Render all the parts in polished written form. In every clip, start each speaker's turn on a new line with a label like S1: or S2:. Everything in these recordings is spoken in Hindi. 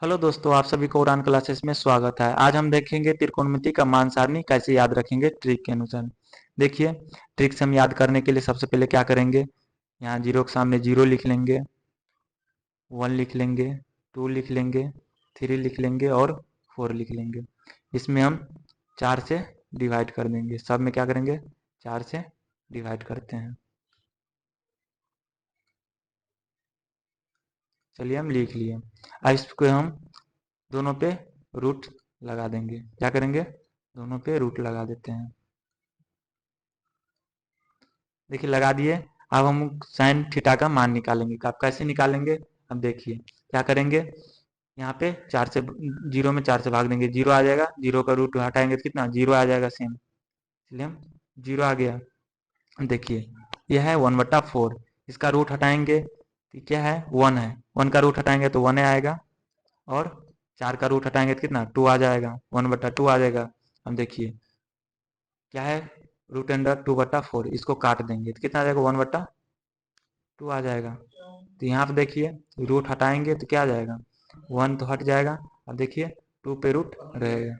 S1: हेलो दोस्तों, आप सभी को उड़ान क्लासेस में स्वागत है। आज हम देखेंगे त्रिकोणमिति का मान सारणी कैसे याद रखेंगे ट्रिक के अनुसार। देखिए, ट्रिक से हम याद करने के लिए सबसे पहले क्या करेंगे, यहाँ जीरो के सामने जीरो लिख लेंगे, 1 लिख लेंगे, 2 लिख लेंगे, 3 लिख लेंगे और 4 लिख लेंगे। इसमें हम 4 से डिवाइड कर देंगे। सब में क्या करेंगे, 4 से डिवाइड करते हैं। चलिए हम लिख लिए। अब इसको हम दोनों पे रूट लगा देंगे। क्या करेंगे, दोनों पे रूट लगा देते हैं। देखिए लगा दिए। अब हम साइन थीटा का मान निकालेंगे। आप कैसे निकालेंगे, अब देखिए क्या करेंगे। यहाँ पे 4 से जीरो में 4 से भाग देंगे, जीरो आ जाएगा। जीरो का रूट हटाएंगे तो कितना, जीरो आ जाएगा सेम। इसलिए हम जीरो आ गया। देखिए यह है 1/4। इसका रूट हटाएंगे तो क्या है, 1 है। 1 का रूट हटाएंगे तो 1 आएगा और 4 का रूट हटाएंगे तो कितना, 2 आ जाएगा। 1/2 आ जाएगा। अब देखिए क्या है, रूट अंडर 2/4। इसको काट देंगे तो कितना आ जाएगा, 1/2 आ जाएगा। तो यहाँ पे देखिए रूट हटाएंगे तो क्या आ जाएगा, 1 तो हट जाएगा। अब देखिए 2 पे रूट रहेगा।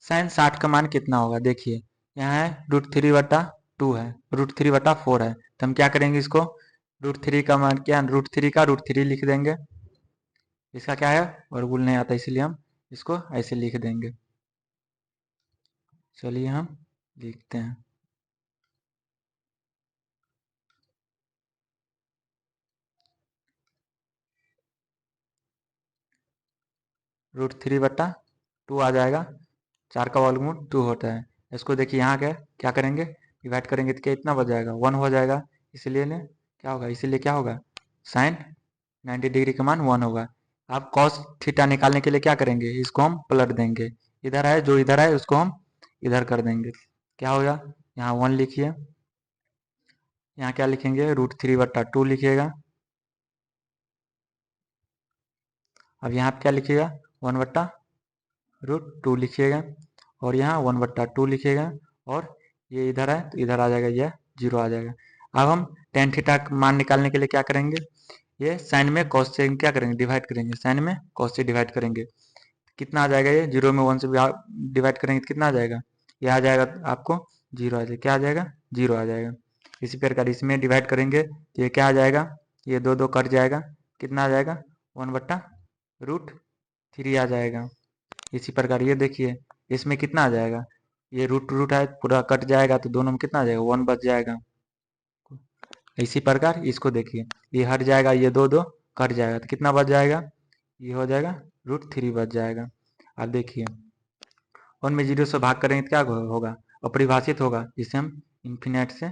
S1: साइन 60 का मान कितना होगा, देखिए यहाँ है √3/2 है, √3/4 है। तो हम क्या करेंगे, इसको √3 का मान क्या, √3 का √3 लिख देंगे। इसका क्या है, वर्गमूल नहीं आता, इसलिए हम इसको ऐसे लिख देंगे। चलिए हम लिखते हैं। √3/2 आ जाएगा। 4 का वर्गमूल 2 होता है। इसको देखिए यहाँ क्या करेंगे, डिवाइड करेंगे तो क्या इतना बच जाएगा, 1 हो जाएगा। इसलिए ने क्या होगा, इसीलिए क्या होगा, साइन 90 डिग्री का मान 1 होगा। आप कॉस थीटा निकालने के लिए क्या करेंगे, इसको हम पलट देंगे। इधर है, जो इधर है उसको हम इधर कर देंगे। क्या होगा, यहाँ 1 लिखिए, यहाँ क्या लिखेंगे, √3/2 लिखिएगा। अब यहाँ पे क्या लिखिएगा, 1/√2 लिखिएगा और यहाँ 1/2 लिखिएगा। और ये इधर है तो इधर आ जाएगा, यह जीरो आ जाएगा। अब हम टेन थीटा मान निकालने के लिए क्या करेंगे, ये साइन में कॉस से क्या करेंगे, डिवाइड करेंगे। साइन में कॉस से डिवाइड करेंगे, कितना आ जाएगा, ये जीरो में 1 से डिवाइड करेंगे तो कितना आ जाएगा, ये आ जाएगा आपको जीरो आ जाएगा। क्या आ जाएगा, जीरो आ जाएगा। इसी प्रकार इसमें डिवाइड करेंगे तो ये क्या आ जाएगा, ये दो दो कट जाएगा। कितना आ जाएगा, 1/√3 आ जाएगा। इसी प्रकार ये देखिए इसमें कितना आ जाएगा, ये रूट रूट है पूरा कट जाएगा तो दोनों में कितना आ जाएगा, 1 बच जाएगा। इसी प्रकार इसको देखिए, ये हट जाएगा, ये दो दो कट जाएगा तो कितना बच जाएगा, ये हो जाएगा √3 बच जाएगा। अब देखिए 1 में 0 से भाग करेंगे तो क्या होगा, अपरिभाषित होगा, जिसे हम इन्फिनेट से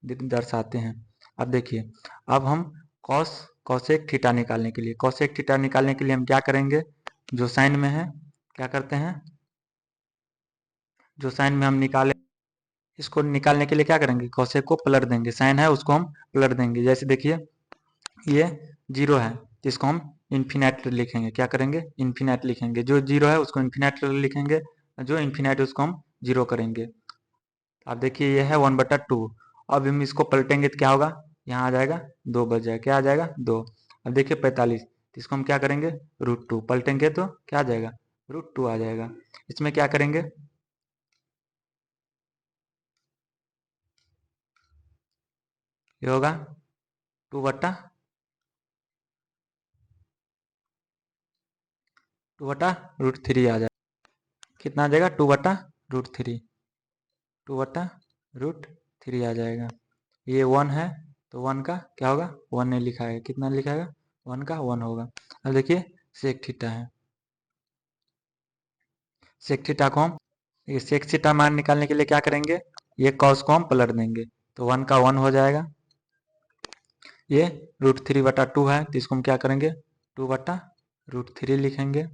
S1: दर्शाते हैं। अब देखिए, अब हम कॉस कॉसेक थीटा निकालने के लिए, कॉसेक थीटा निकालने के लिए हम क्या करेंगे, जो साइन में है क्या करते हैं, जो साइन में हम निकाले, इसको निकालने के लिए क्या करेंगे, कॉसेक को पलट देंगे। साइन है उसको हम पलट देंगे। जैसे देखिए ये जीरो है तो इसको हम इन्फिनेट लिखेंगे। क्या करेंगे, इन्फिनेट लिखेंगे। जो जीरो है उसको इन्फिनेट लिखेंगे, जो इन्फिनेट है उसको हम जीरो करेंगे। अब देखिए ये है 1/2। अब हम इसको पलटेंगे तो क्या होगा, यहाँ आ जाएगा 2 बच जाएगा। क्या आ जाएगा, 2। अब देखिए 45, तो इसको हम क्या करेंगे, √2 पलटेंगे तो क्या आ जाएगा, √2 आ जाएगा। इसमें क्या करेंगे, ये होगा 2/√3 आ जाएगा। कितना आ जाएगा, 2/√3, 2/√3 आ जाएगा। ये 1 है तो 1 का क्या होगा, 1 नहीं लिखा है, कितना लिखा है, 1 का 1 होगा। अब देखिए सेक थीटा है, सेक थीटा को हम, ये सेक थीटा मान निकालने के लिए क्या करेंगे, ये कॉस को हम पलट देंगे तो 1 का 1 हो जाएगा। ये √3/2 है तो इसको हम क्या करेंगे, 2/√3 लिखेंगे।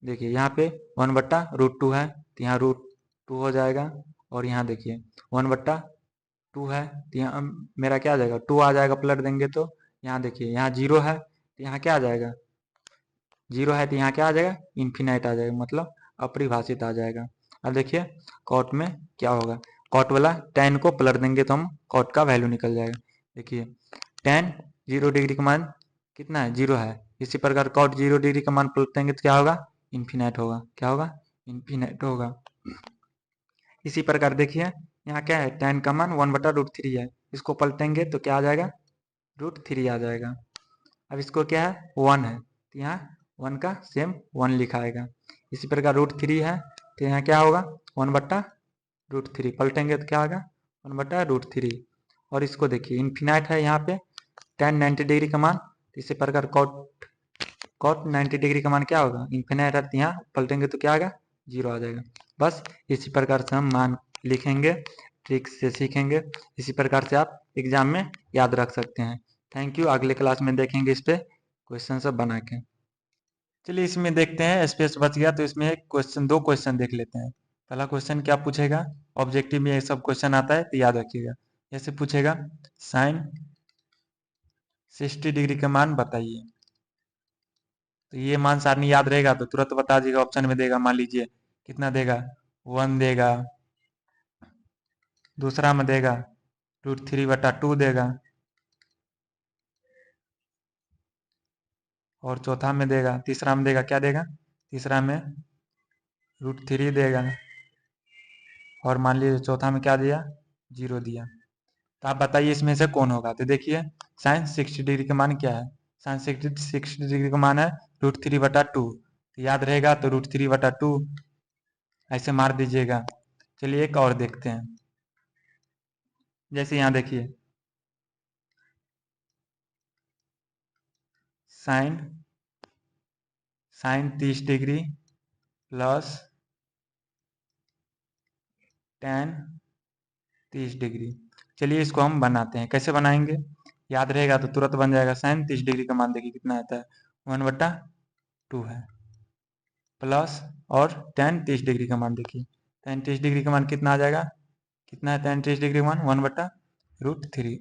S1: देखिए यहाँ पे 1/√2 है तो यहाँ √2 हो जाएगा। और यहाँ देखिए 1/2 है तो यहाँ मेरा क्या आ जाएगा, 2 आ जाएगा, पलट देंगे तो यहाँ देखिए यहाँ जीरो है तो यहाँ क्या आ जाएगा, जीरो है तो यहाँ क्या आ जाएगा, इन्फिनाइट आ जाएगा, मतलब अपरिभाषित आ जाएगा। अब देखिए कॉट में क्या होगा, कॉट वाला टेन को पलट देंगे तो हम कॉट का वैल्यू निकल जाएगा। देखिए टेन 0 डिग्री का मान कितना है, 0 है। इसी प्रकार कॉट 0 डिग्री का मान पलटेंगे तो क्या होगा, इन्फिनाइट होगा। क्या होगा, इन्फिनाइट होगा। इसी प्रकार देखिए यहाँ क्या है, tan का मान 1/√3 है। इसको पलटेंगे तो क्या आ जाएगा, √3 आ जाएगा। अब इसको क्या है, 1 है तो यहाँ 1 का सेम 1 लिखा आएगा। इसी प्रकार √3 है तो यहाँ क्या होगा, 1/√3। पलटेंगे तो क्या होगा, 1/√3। और इसको देखिए इन्फिनाइट है यहाँ पे tan 90 डिग्री का मान, तो इसी प्रकार cot 90 डिग्री का मान क्या होगा, इन्फिनाइट है तो यहाँ पलटेंगे तो क्या आएगा, 0 आ जाएगा। बस इसी प्रकार से हम मान लिखेंगे, ट्रिक से सीखेंगे। इसी प्रकार से आप एग्जाम में याद रख सकते हैं। Thank you. अगले क्लास में देखेंगे इस पे क्वेश्चन सब बना के। चलिए इसमें देखते हैं, स्पेस बच गया तो इसमें एक क्वेश्चन, 2 क्वेश्चन देख लेते हैं। पहला क्वेश्चन क्या पूछेगा, ऑब्जेक्टिव में ये सब क्वेश्चन आता है तो याद रखिएगा। जैसे पूछेगा साइन 60 डिग्री का मान बताइए, तो ये मान सारणी याद रहेगा तो तुरंत बता दीजिएगा। ऑप्शन में देगा, मान लीजिए कितना देगा, 1 देगा, दूसरा में देगा √3/2 देगा, और चौथा में देगा, तीसरा में देगा, क्या देगा, तीसरा में √3 देगा, और मान लीजिए चौथा में क्या दिया, 0 दिया। तो आप बताइए इसमें से कौन होगा। तो देखिए साइन 60 डिग्री का मान क्या है, साइन 60 डिग्री का मान है √3/2। तो याद रहेगा तो √3/2 ऐसे मार दीजिएगा। चलिए एक और देखते हैं। जैसे यहाँ देखिए sine 30 degree plus tan 30 degree. चलिए इसको हम बनाते हैं, कैसे बनाएंगे, याद रहेगा तो तुरंत बन जाएगा। साइन 30 डिग्री का मान देखिए कितना आता है, 1/2 है, प्लस और tan 30 डिग्री का मान देखिए, tan 30 डिग्री का मान कितना आ जाएगा, कितना है tan 30 डिग्री का मान, 1/√3।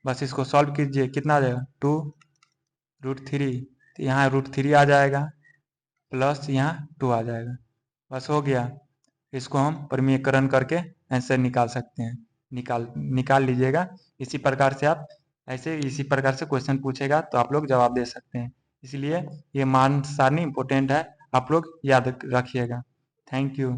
S1: बस इसको सॉल्व कीजिए, कितना आ जाएगा, 2√3। तो यहाँ √3 आ जाएगा, प्लस यहाँ 2 आ जाएगा। बस हो गया। इसको हम प्रमेयकरण करके आंसर निकाल सकते हैं। निकाल लीजिएगा। इसी प्रकार से आप इसी प्रकार से क्वेश्चन पूछेगा तो आप लोग जवाब दे सकते हैं। इसलिए ये मान सारणी इंपॉर्टेंट है, आप लोग याद रखिएगा। Thank you.